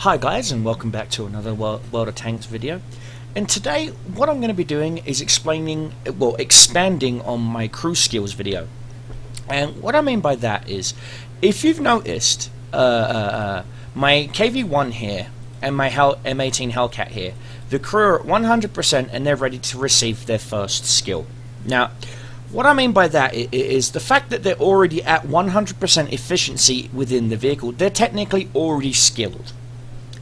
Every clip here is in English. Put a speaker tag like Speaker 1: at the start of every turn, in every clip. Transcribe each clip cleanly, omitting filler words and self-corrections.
Speaker 1: Hi guys, and welcome back to another World of Tanks video. And today what I'm going to be doing is expanding on my crew skills video. And what I mean by that is, if you've noticed, my KV-1 here and my M18 Hellcat here, the crew are at 100% and they're ready to receive their first skill. Now, what I mean by that is the fact that they're already at 100% efficiency within the vehicle. They're technically already skilled.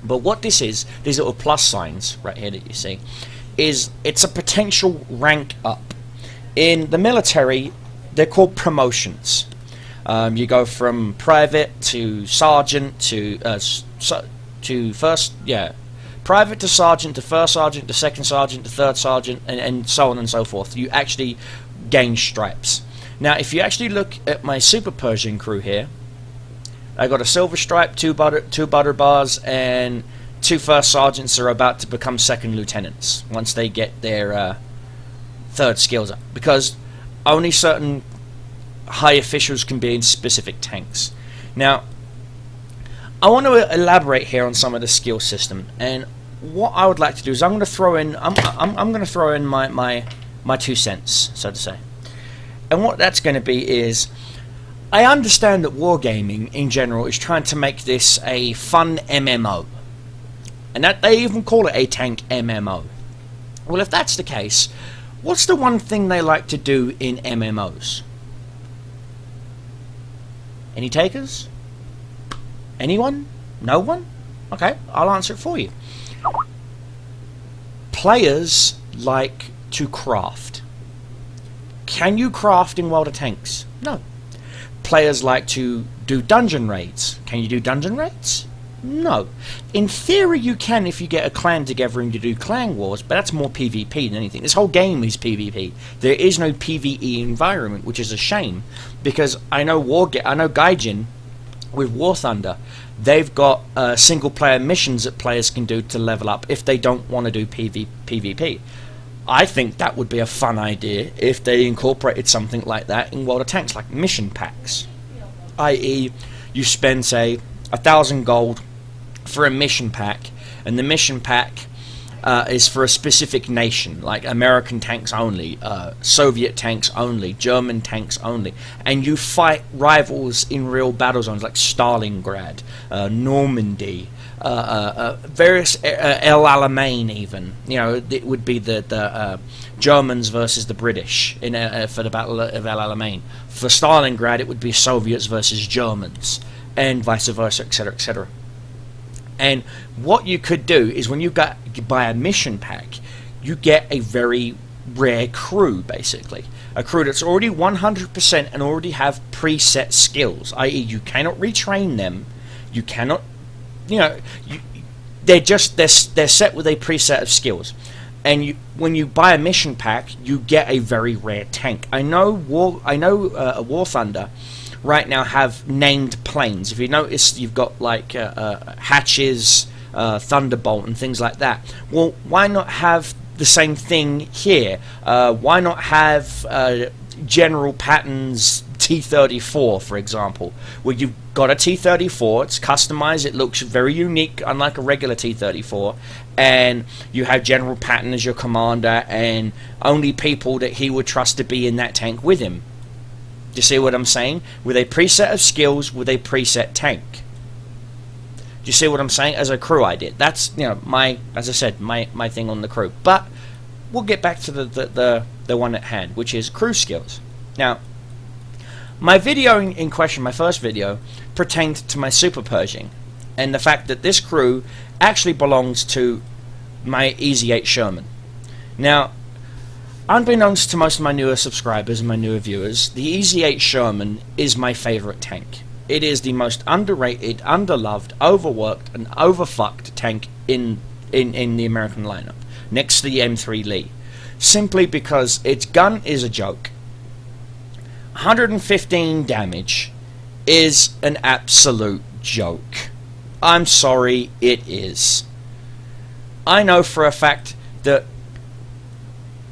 Speaker 1: But what this is, these little plus signs right here that you see, it's a potential rank up. In the military, they're called promotions. You go from private to sergeant to private to sergeant to first sergeant to second sergeant to third sergeant, and so on and so forth. You actually gain stripes. Now, if you actually look at my Super Persian crew here, I got a silver stripe, two butter bars, and 2 first sergeants are about to become second lieutenants once they get their third skills up, because only certain high officials can be in specific tanks. Now, I want to elaborate here on some of the skill system, and what I would like to do is I'm going to throw in my 2 cents, so to say. And what that's going to be is, I understand that wargaming in general is trying to make this a fun MMO, and that they even call it a tank MMO. Well, if that's the case, what's the one thing they like to do in MMOs? Any takers? Anyone? No one? Okay, I'll answer it for you. Players like to craft. Can you craft in World of Tanks? No. Players like to do dungeon raids. Can you do dungeon raids? No. In theory you can if you get a clan together and you do clan wars, but that's more PvP than anything. This whole game is PvP. There is no PvE environment, which is a shame, because I know Gaijin with War Thunder, they've got single player missions that players can do to level up if they don't want to do PvP. I think that would be a fun idea if they incorporated something like that in World of Tanks, like mission packs. I.e., you spend, say, 1,000 gold for a mission pack, and the mission pack is for a specific nation, like American tanks only, Soviet tanks only, German tanks only, and you fight rivals in real battle zones like Stalingrad, Normandy, various El Alamein even. You know, it would be the Germans versus the British for the Battle of El Alamein. For Stalingrad, it would be Soviets versus Germans, and vice versa, etc., etc. And what you could do is, when you buy a mission pack, you get a very rare crew, basically. A crew that's already 100% and already have preset skills, i.e. you cannot retrain them, you cannot, you know, they're set with a preset of skills. And when you buy a mission pack, you get a very rare tank. I know War Thunder right now have named planes. If you notice, you've got like Hatches, Thunderbolt, and things like that. Well, why not have the same thing here? Why not have General Patton's T-34, for example, where you've got a T-34, it's customized, it looks very unique, unlike a regular T-34, and you have General Patton as your commander, and only people that he would trust to be in that tank with him. Do you see what I'm saying? With a preset of skills, with a preset tank. Do you see what I'm saying? As a crew, I did. That's, you know, as I said, my thing on the crew. But we'll get back to the one at hand, which is crew skills. Now, my video in question, my first video, pertained to my Super Pershing, and the fact that this crew actually belongs to my Easy 8 Sherman. Now, unbeknownst to most of my newer subscribers and my newer viewers, the Easy 8 Sherman is my favorite tank. It is the most underrated, underloved, overworked, and overfucked tank in the American lineup, next to the M3 Lee, simply because its gun is a joke. 115 damage is an absolute joke. I'm sorry, it is. I know for a fact that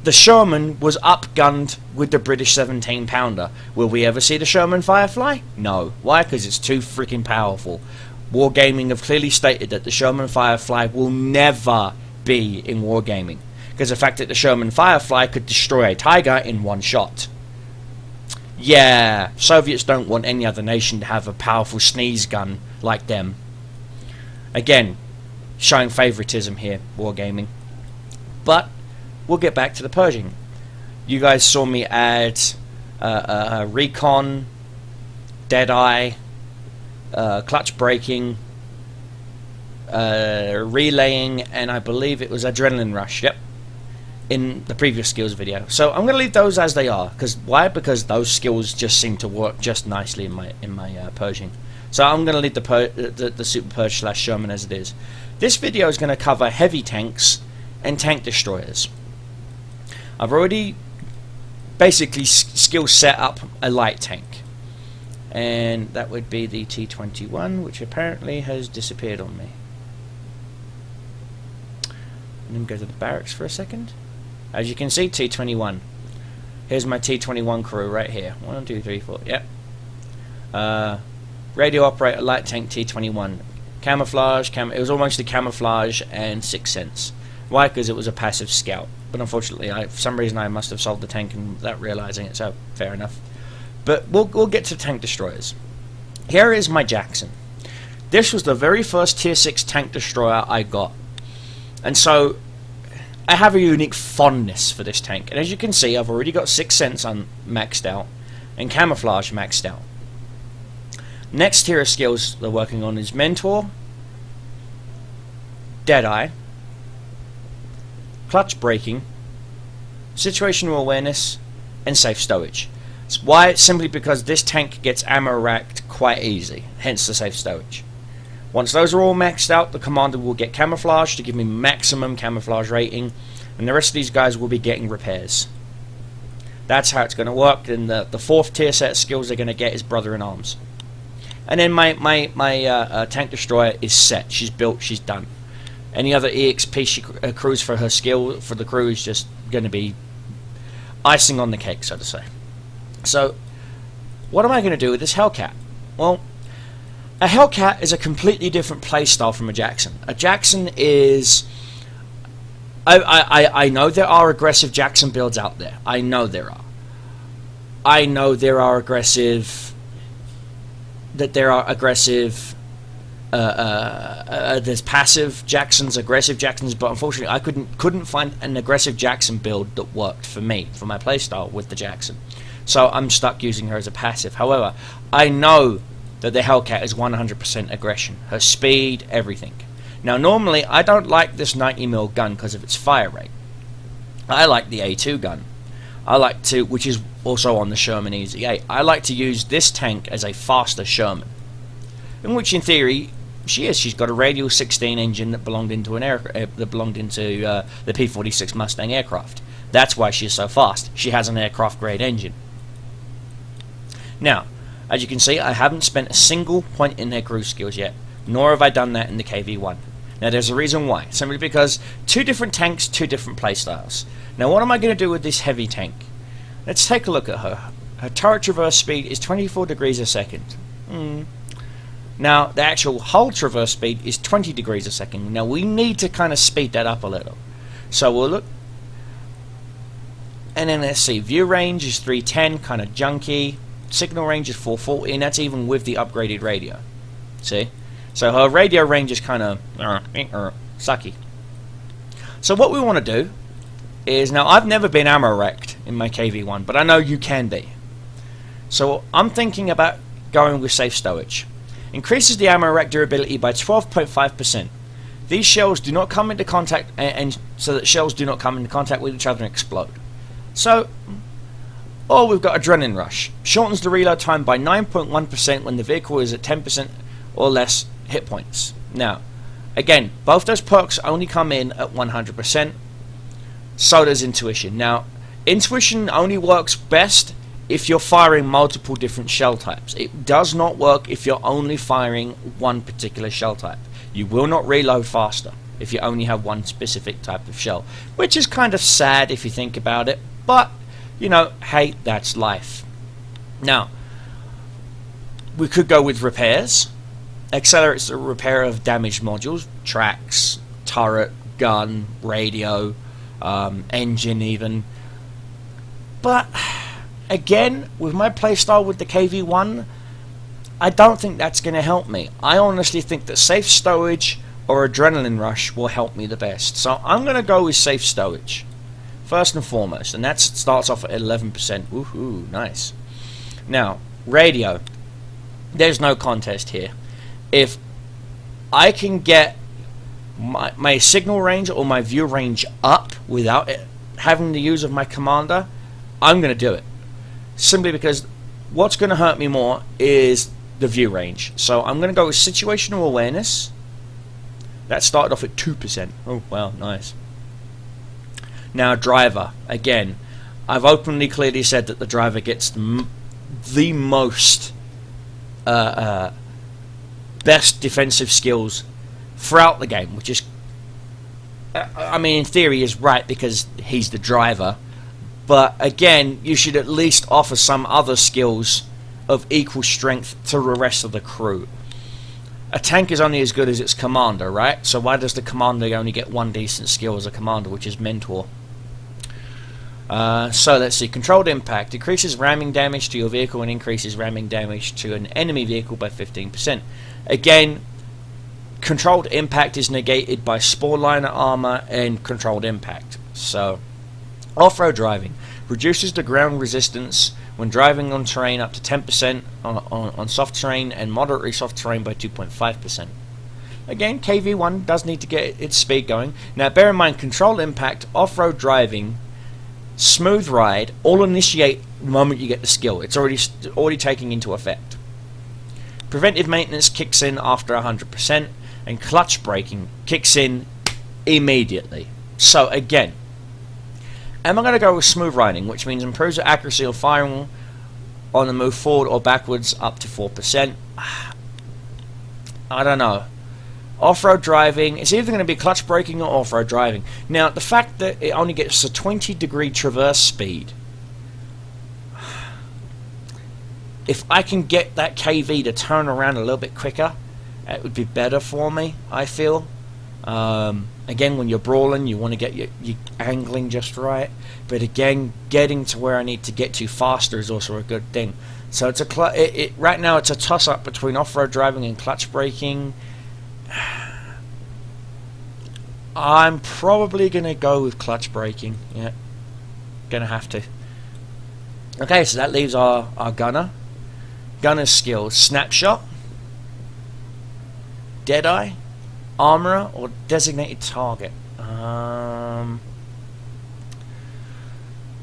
Speaker 1: the Sherman was upgunned with the British 17 pounder. Will we ever see the Sherman Firefly? No. Why? Because it's too freaking powerful. Wargaming have clearly stated that the Sherman Firefly will never be in Wargaming, because the fact that the Sherman Firefly could destroy a Tiger in one shot. Yeah, Soviets don't want any other nation to have a powerful sneeze gun like them. Again, showing favoritism here, Wargaming. But we'll get back to the Pershing. You guys saw me add Recon, Deadeye, clutch braking, relaying, and I believe it was Adrenaline Rush. Yep, in the previous skills video. So I'm going to leave those as they are. Why? Because those skills just seem to work just nicely in my Pershing. So I'm going to leave the Super Purge / Sherman as it is. This video is going to cover heavy tanks and tank destroyers. I've already basically skill set up a light tank, and that would be the T-21, which apparently has disappeared on me. Let me go to the barracks for a second. As you can see, T-21. Here's my T-21 crew right here. 1, 2, 3, 4. Yep. Radio operator, light tank, T-21. Camouflage. It was almost a camouflage and 6 cents. Why? Because it was a passive scout. But unfortunately, for some reason, I must have sold the tank without realizing it. So fair enough. But we'll get to tank destroyers. Here is my Jackson. This was the very first Tier 6 tank destroyer I got. And so I have a unique fondness for this tank. And as you can see, I've already got 6 cents maxed out and camouflage maxed out. Next tier of skills they're working on is Mentor, Deadeye, Clutch Braking, Situational Awareness, and Safe Stowage. Why? Simply because this tank gets ammo racked quite easy, hence the Safe Stowage. Once those are all maxed out, the commander will get Camouflage to give me maximum camouflage rating, and the rest of these guys will be getting repairs. That's how it's going to work. And the 4th tier set of skills they're going to get is Brother in Arms. And then my tank destroyer is set. She's built. She's done. Any other EXP she accrues for her skill for the crew is just going to be icing on the cake, so to say. So, what am I going to do with this Hellcat? Well, a Hellcat is a completely different playstyle from a Jackson. A Jackson is... I know there are aggressive Jackson builds out there. I know there are. I know there are aggressive... there's passive Jacksons, aggressive Jacksons, but unfortunately I couldn't find an aggressive Jackson build that worked for me, for my playstyle with the Jackson. So I'm stuck using her as a passive. However, I know that the Hellcat is 100% aggression. Her speed, everything. Now normally I don't like this 90mm gun because of its fire rate. I like the A2 gun. I like to, which is also on the Sherman Easy 8. I like to use this tank as a faster Sherman. In which, in theory, she is. She's got a radial 16 engine that belonged into the P-46 Mustang aircraft. That's why she's so fast. She has an aircraft grade engine. Now, as you can see, I haven't spent a single point in their cruise skills yet, nor have I done that in the KV-1. Now, there's a reason why. Simply because 2 different tanks, 2 different playstyles. Now, what am I going to do with this heavy tank? Let's take a look at her. Her turret traverse speed is 24 degrees a second. Now, the actual hull traverse speed is 20 degrees a second. Now, we need to kind of speed that up a little. So, we'll look. And then, let's see. View range is 310, kind of junky. Signal range is 440, and that's even with the upgraded radio. See? So, her radio range is kind of sucky. So, what we want to do is, now, I've never been ammo wrecked in my KV-1, but I know you can be. So, I'm thinking about going with Safe Stowage. Increases the ammo rack durability by 12.5%. These shells do not come into contact, and so that shells do not come into contact with each other and explode. So, we've got Adrenaline Rush. Shortens the reload time by 9.1% when the vehicle is at 10% or less hit points. Now, again, both those perks only come in at 100%. So does Intuition. Now, Intuition only works best if you're firing multiple different shell types. It does not work if you're only firing one particular shell type. You will not reload faster if you only have one specific type of shell, which is kind of sad if you think about it, but you know, hey, that's life. Now, we could go with repairs, accelerates the repair of damaged modules, tracks, turret, gun, radio, engine even. But again, with my playstyle with the KV-1, I don't think that's going to help me. I honestly think that safe stowage or adrenaline rush will help me the best. So I'm going to go with safe stowage first and foremost, and that starts off at 11%. Woohoo, nice. Now, radio. There's no contest here. If I can get my signal range or my view range up without it having the use of my commander, I'm going to do it. Simply because what's going to hurt me more is the view range. So I'm going to go with situational awareness. That started off at 2%. Oh, wow, nice. Now, driver. Again, I've openly clearly said that the driver gets the most best defensive skills throughout the game, which is, I mean, in theory is right because he's the driver, but again, you should at least offer some other skills of equal strength to the rest of the crew. A tank is only as good as its commander, right? So why does the commander only get one decent skill as a commander, which is mentor? So let's see. Controlled impact decreases ramming damage to your vehicle and increases ramming damage to an enemy vehicle by 15%. Again, controlled impact is negated by spore liner armor and controlled impact. So, off-road driving reduces the ground resistance when driving on terrain up to 10% on soft terrain and moderately soft terrain by 2.5%. Again, KV-1 does need to get its speed going. Now, bear in mind, controlled impact, off-road driving, smooth ride all initiate the moment you get the skill. It's already taking into effect. Preventive maintenance kicks in after 100%, and clutch braking kicks in immediately. So again, am I going to go with smooth riding, which means improves the accuracy of firing on the move forward or backwards up to 4%? I don't know. Off-road driving, it's either going to be clutch braking or off-road driving. Now, the fact that it only gets a 20-degree traverse speed, if I can get that KV to turn around a little bit quicker, it would be better for me, I feel. Again, when you're brawling, you want to get your angling just right. But again, getting to where I need to get to faster is also a good thing. So it's right now it's a toss-up between off-road driving and clutch braking. I'm probably going to go with clutch braking. Yeah, going to have to. Okay, so that leaves our gunner. Gunner's skills: snapshot, deadeye, armorer, or designated target.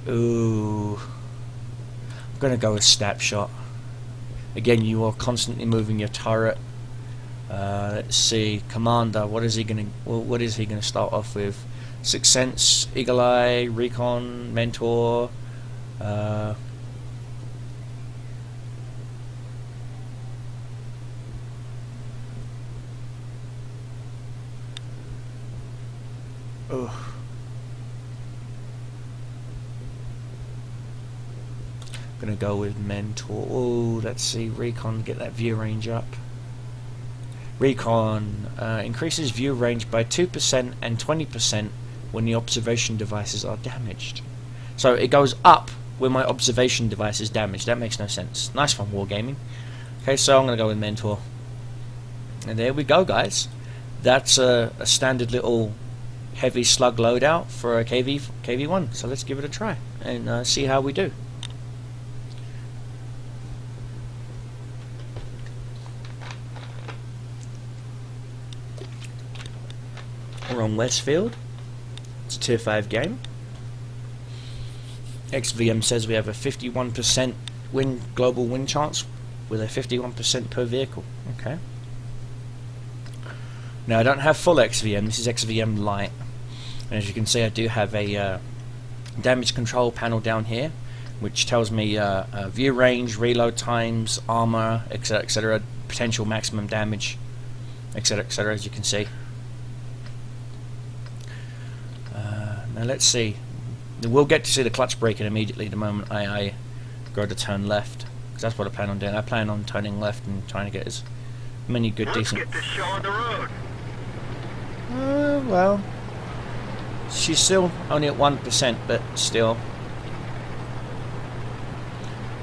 Speaker 1: Ooh, I'm going to go with snapshot. Again, you are constantly moving your turret. Let's see, commander. What is he going to start off with? Sixth Sense, Eagle Eye, Recon, Mentor. Gonna go with Mentor. Oh, let's see, Recon, get that view range up. Recon increases view range by 2% and 20% when the observation devices are damaged. So it goes up when my observation device is damaged. That makes no sense. Nice one, Wargaming. Okay, so I'm gonna go with Mentor. And there we go, guys. That's a standard little heavy slug loadout for a KV-1. So let's give it a try and see how we do. We're on Westfield. It's a tier 5 game. XVM says we have a 51% global win chance with a 51% per vehicle. Okay. Now I don't have full XVM. This is XVM light. And as you can see, I do have a damage control panel down here, which tells me view range, reload times, armor, etc., etc., potential maximum damage, etc., etc., as you can see. Now let's see. We'll get to see the clutch braking immediately the moment I go to turn left, because that's what I plan on doing. I plan on turning left and trying to get as Many good, decent.
Speaker 2: Get this show on the road.
Speaker 1: Well, she's still only at 1%, but still,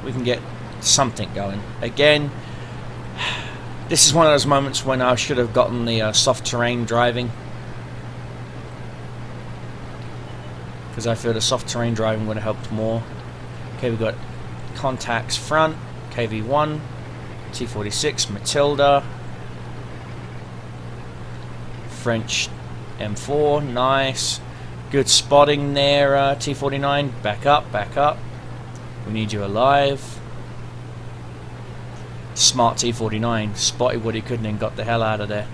Speaker 1: we can get something going. Again, this is one of those moments when I should have gotten the soft terrain driving, because I feel the soft terrain driving would have helped more. Okay, we've got contacts front, KV1, T46, Matilda, French M4, nice. Good spotting there, T49. Back up, back up. We need you alive. Smart T49. Spotted what he couldn't and got the hell out of there.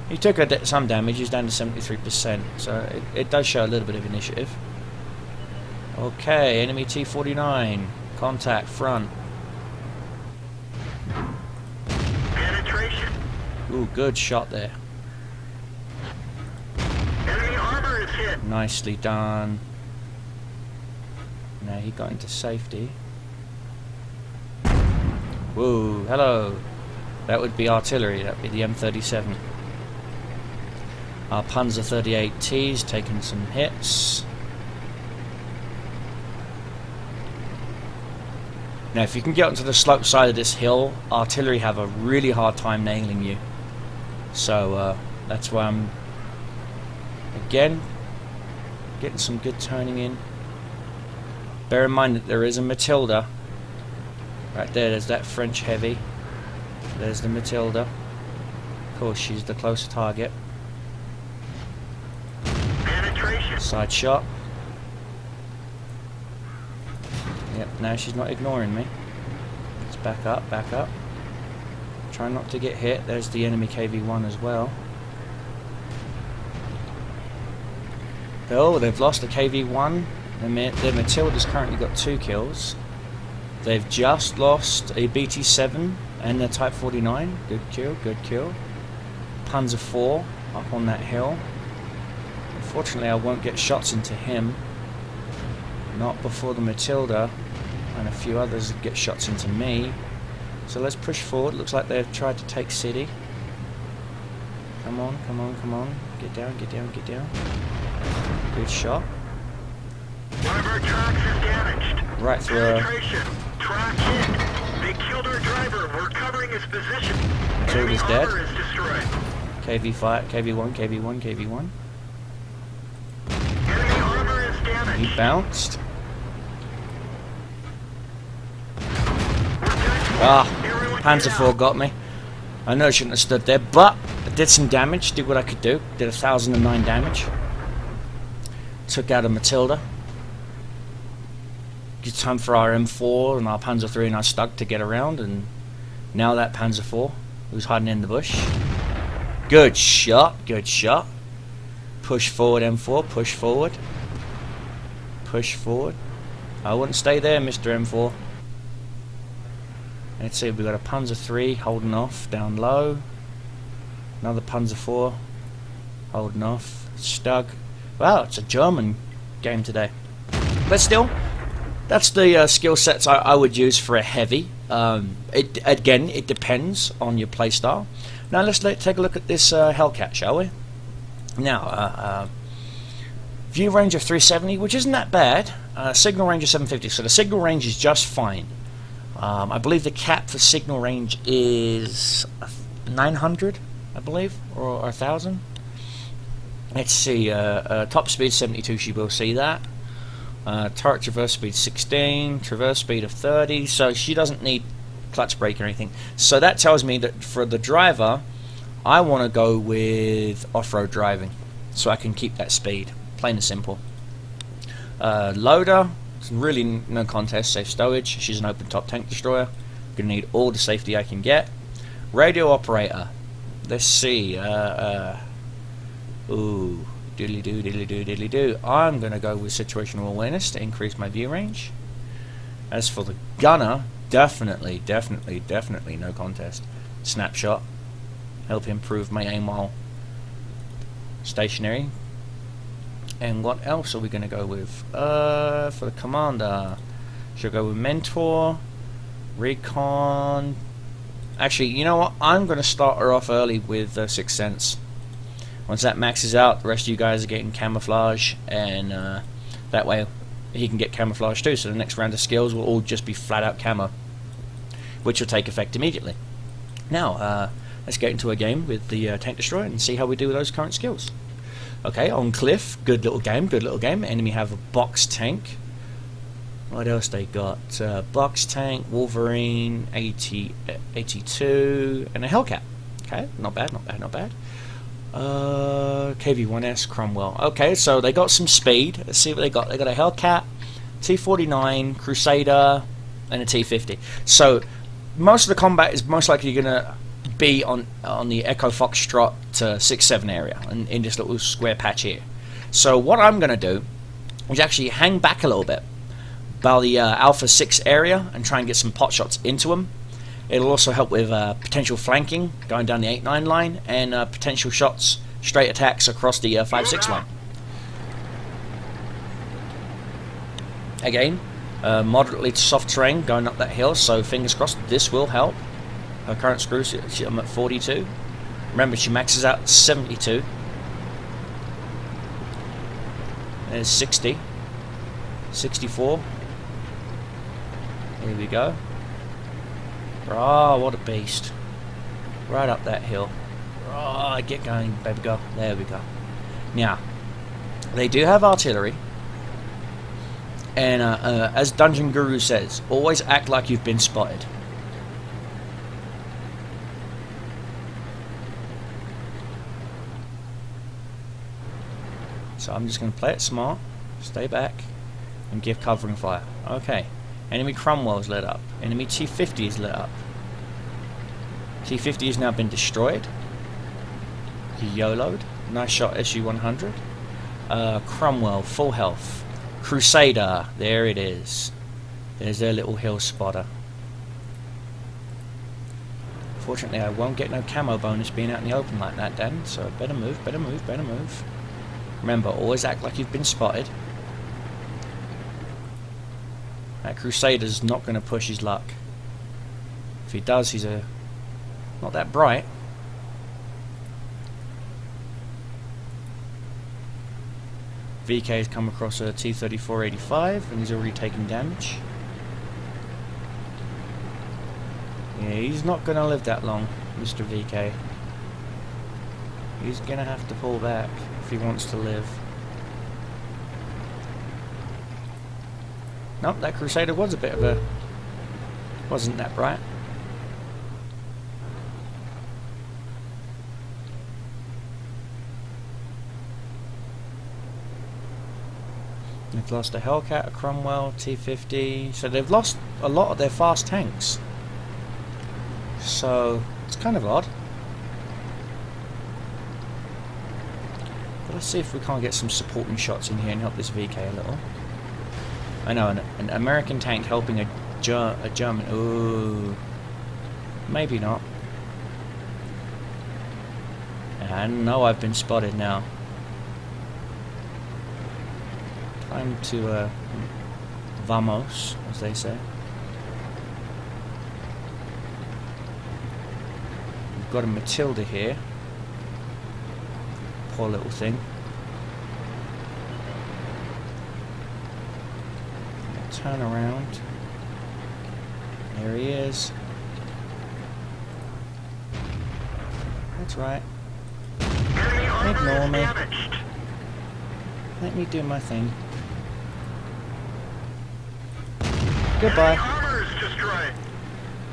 Speaker 1: He took some damage, he's down to 73%, so it does show a little bit of initiative. Okay, enemy T49. Contact front.
Speaker 2: Penetration.
Speaker 1: Ooh, good shot there.
Speaker 2: Enemy armor is hit.
Speaker 1: Nicely done. Now he got into safety. Whoa, hello. That would be artillery, that would be the M37. Our Panzer 38T's taking some hits. Now if you can get onto the slope side of this hill, artillery have a really hard time nailing you. So that's why I'm, again, getting some good turning in. Bear in mind that there is a Matilda. Right there, there's that French heavy. There's the Matilda. Of course, she's the closer target.
Speaker 2: Penetration.
Speaker 1: Side shot. Yep, now she's not ignoring me. Let's back up, back up. Try not to get hit. There's the enemy KV1 as well. Oh, they've lost the KV1. The Matilda's currently got 2 kills. They've just lost a BT7 and the Type 49. Good kill, good kill. Panzer 4 up on that hill. Unfortunately, I won't get shots into him. Not before the Matilda and a few others get shots into me. So let's push forward. Looks like they've tried to take city. Come on, come on, come on. Get down, get down, get down. Good shot.
Speaker 2: One of our tracks is damaged.
Speaker 1: Right through her.
Speaker 2: Penetration. Track hit. They killed our driver. We're covering his position.
Speaker 1: Matilda's
Speaker 2: Enemy
Speaker 1: dead.
Speaker 2: armor is destroyed.
Speaker 1: KV5, KV1, KV1, KV1.
Speaker 2: Enemy armor is damaged.
Speaker 1: He bounced. Ah, Panzer 4 got me. I know I shouldn't have stood there, but I did some damage, did what I could do. Did 1,009 damage. Took out a Matilda. Good time for our M4 and our Panzer 3 and our Stug to get around, and now that Panzer 4 who's hiding in the bush. Good shot, good shot. Push forward M4, push forward. Push forward. I wouldn't stay there, Mr. M4. Let's see, we've got a Panzer 3 holding off down low. Another Panzer 4 holding off. Stug. Wow, it's a German game today. But still, that's the skill sets I would use for a heavy. Again, it depends on your playstyle. Now let's take a look at this Hellcat, shall we? Now, view range of 370, which isn't that bad. Signal range of 750, so the signal range is just fine. I believe the cap for signal range is 900, I believe, or 1,000. Let's see, top speed 72, she will see that. Turret traverse speed 16, traverse speed of 30, so she doesn't need clutch brake or anything. So that tells me that for the driver, I want to go with off-road driving, so I can keep that speed, plain and simple. Loader, really no contest, safe stowage. She's an open top tank destroyer. Gonna need all the safety I can get. Radio operator, let's see, ooh, diddly do, diddly do, diddly do. I'm gonna go with situational awareness to increase my view range. As for the gunner, definitely no contest. Snapshot, help improve my aim while stationary. And what else are we going to go with? For the commander, should go with mentor, recon, Actually, you know what? I'm going to start her off early with Sixth Sense. Once that maxes out, the rest of you guys are getting camouflage, and that way he can get camouflage too. So the next round of skills will all just be flat out camo, which will take effect immediately. Now, let's get into a game with the Tank Destroyer and see how we do with those current skills. Okay, on Cliff, good little game, good little game. Enemy have a box tank. What else they got? Box tank, Wolverine, 82, and a Hellcat. Okay, not bad, not bad, not bad. KV-1S, Cromwell. Okay, so they got some speed. Let's see what they got. They got a Hellcat, T-49, Crusader, and a T-50. So most of the combat is most likely going to be on the Echo Foxtrot 6-7 area, and in this little square patch here. So what I'm going to do is actually hang back a little bit by the Alpha 6 area and try and get some pot shots into them. It'll also help with potential flanking going down the 8-9 line, and potential shots, straight attacks across the 5-6 line. Again, moderately to soft terrain going up that hill, so fingers crossed this will help. Her current screw, I'm at 42. Remember, she maxes out at 72. There's 60. 64. Here we go. Oh, what a beast. Right up that hill. Oh, get going, baby girl. There we go. Now, they do have artillery. And as Dungeon Guru says, always act like you've been spotted. So I'm just going to play it smart, stay back, and give covering fire. Okay. Enemy Cromwell is lit up. Enemy T-50 is lit up. T-50 has now been destroyed. He YOLO'd. Nice shot, SU-100. Cromwell, full health. Crusader, there it is. There's their little hill spotter. Fortunately, I won't get no camo bonus being out in the open like that, Dan. So better move, better move, better move. Remember, always act like you've been spotted. That Crusader's not going to push his luck. If he does, he's not that bright. VK has come across a T-34-85 and he's already taken damage. Yeah, he's not going to live that long, Mr. VK. He's going to have to pull back if he wants to live. Nope, that Crusader was a bit of a... wasn't that bright. They've lost a Hellcat, a Cromwell, T-50. So they've lost a lot of their fast tanks. So it's kind of odd. But let's see if we can't get some supporting shots in here and help this VK a little. I know, an American tank helping a German. Ooh, maybe not. And no, I've been spotted now. Time to vamos, as they say. We've got a Matilda here. Poor little thing. Turn around. There he is. That's right. Ignore me. Let me do my thing. Goodbye.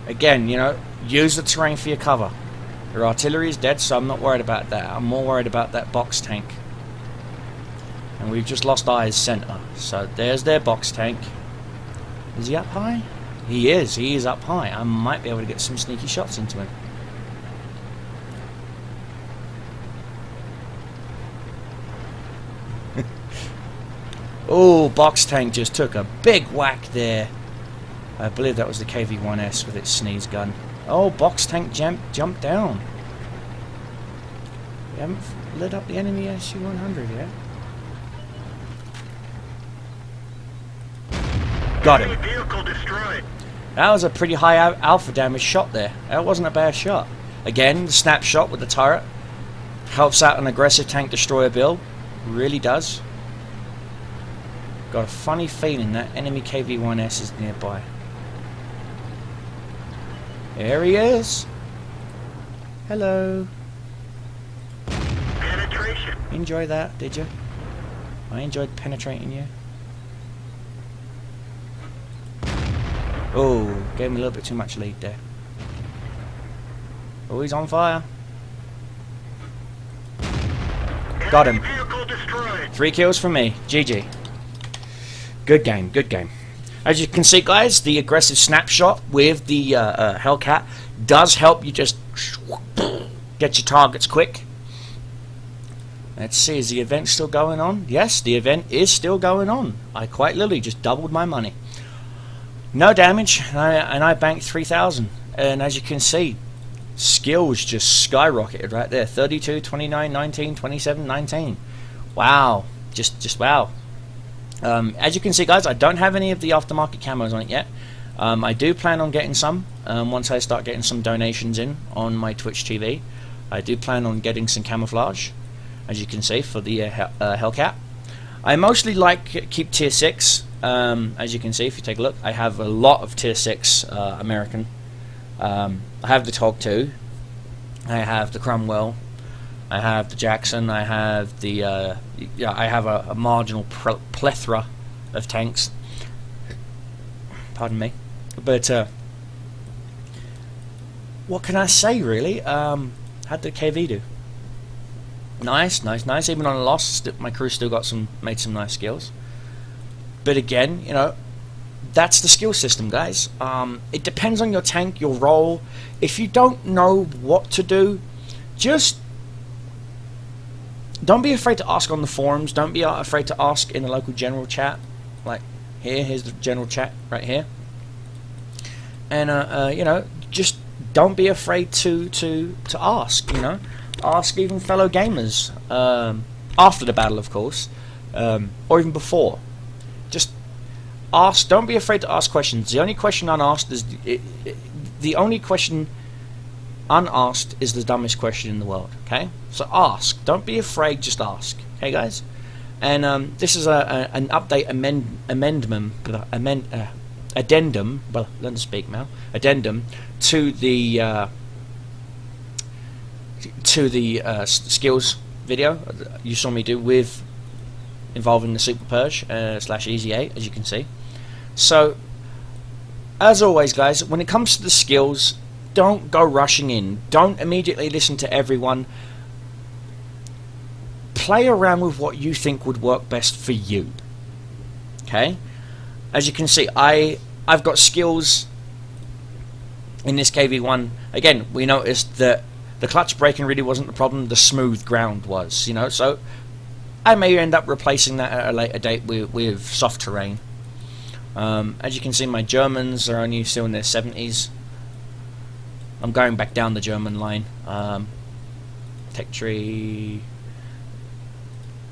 Speaker 1: Again, you know, use the terrain for your cover. Their artillery is dead, so I'm not worried about that. I'm more worried about that box tank. And we've just lost eyes center. So there's their box tank. Is he up high? He is. He is up high. I might be able to get some sneaky shots into him. Oh, box tank just took a big whack there. I believe that was the KV-1S with its sneeze gun. Oh, box tank jumped down. We haven't lit up the enemy SU-100 yet. Got him.
Speaker 2: Vehicle destroyed.
Speaker 1: That was a pretty high alpha damage shot there. That wasn't a bad shot. Again, the snapshot with the turret helps out an aggressive tank destroyer build. Really does. Got a funny feeling that enemy KV-1S is nearby. There he is. Hello.
Speaker 2: Penetration.
Speaker 1: Enjoy that, did you? I enjoyed penetrating you. Oh, gave me a little bit too much lead there. Oh, he's on fire. Got him.
Speaker 2: Vehicle destroyed.
Speaker 1: 3 kills for me. GG. Good game, good game. As you can see, guys, the aggressive snapshot with the Hellcat does help you just get your targets quick. Let's see, is the event still going on? Yes, the event is still going on. I quite literally just doubled my money. No damage, and I banked 3,000. And as you can see, skills just skyrocketed right there. 32, 29, 19, 27, 19. Wow. Just wow. As you can see, guys, I don't have any of the aftermarket camos on it yet. I do plan on getting some once I start getting some donations in on my Twitch TV. I do plan on getting some camouflage, as you can see, for the Hellcat. I mostly keep tier 6. As you can see, if you take a look, I have a lot of tier 6 American. I have the Tog 2, I have the Cromwell, I have the Jackson, I have the I have a marginal plethora of tanks. Pardon me, but what can I say really? How'd the KV do? Nice, nice, nice. Even on a loss, my crew still made some nice skills. But again, you know, that's the skill system, guys. It depends on your tank, your role. If you don't know what to do, just don't be afraid to ask on the forums. Don't be afraid to ask in the local general chat. Like here's the general chat right here. And you know, just don't be afraid to ask. You know, ask even fellow gamers after the battle, of course, or even before. Just ask. Don't be afraid to ask questions. The only question unasked is the only question unasked is the dumbest question in the world. Okay, so ask. Don't be afraid. Just ask. Okay, guys. And this is an update addendum. Well, learn to speak now. Addendum to the skills video you saw me do with involving the Super Purge / Easy 8, as you can see. So, as always, guys, when it comes to the skills, don't go rushing in. Don't immediately listen to everyone. Play around with what you think would work best for you. Okay? As you can see, I've got skills in this KV-1. Again, we noticed that the clutch braking really wasn't the problem, the smooth ground was, you know, so I may end up replacing that at a later date with soft terrain. As you can see, my Germans are only still in their 70s. I'm going back down the German line. Tech tree,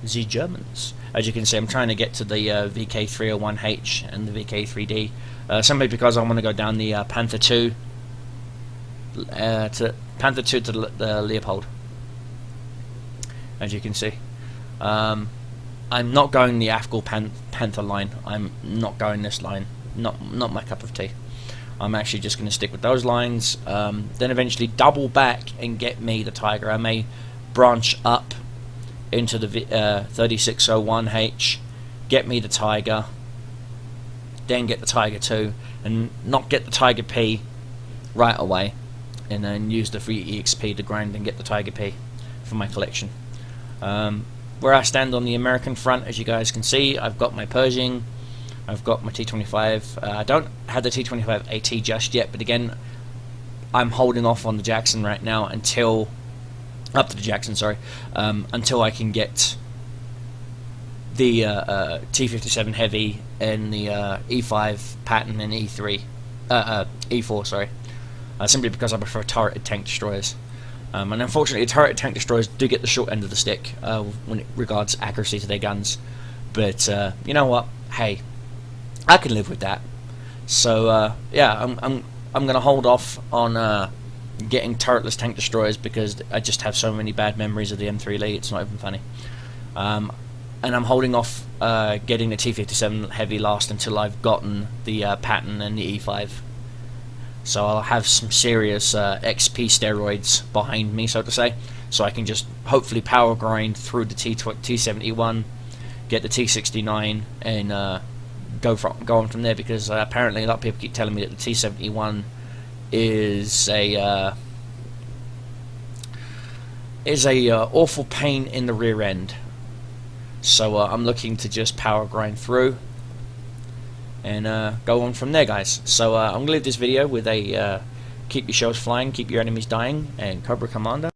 Speaker 1: the Germans. As you can see, I'm trying to get to the VK301H and the VK3D, simply because I want to go down the Panther 2 to the Leopold. As you can see. I'm not going the Afghan Panther line. I'm not going this line. Not my cup of tea. I'm actually just going to stick with those lines. Then eventually double back and get me the Tiger. I may branch up into the 3601H, get me the Tiger, then get the Tiger 2, and not get the Tiger P right away, and then use the free EXP to grind and get the Tiger P for my collection. Where I stand on the American front, as you guys can see, I've got my Pershing, I've got my T25. I don't have the T25 AT just yet, but again, I'm holding off on the Jackson right now until until I can get the T57 Heavy and the E5 Patton and E4, sorry. Simply because I prefer turreted tank destroyers. And unfortunately, turreted tank destroyers do get the short end of the stick when it regards accuracy to their guns. But you know what? Hey, I can live with that. So yeah, I'm gonna hold off on getting turretless tank destroyers because I just have so many bad memories of the M3 Lee. It's not even funny. And I'm holding off getting the T57 heavy last until I've gotten the Patton and the E5. So I'll have some serious XP steroids behind me, so to say, so I can just hopefully power grind through the T71, get the T69, and go on from there. Because apparently a lot of people keep telling me that the T71 is a awful pain in the rear end. So I'm looking to just power grind through and go on from there, guys. So I'm going to leave this video with a keep your shells flying, keep your enemies dying, and Cobra Commander.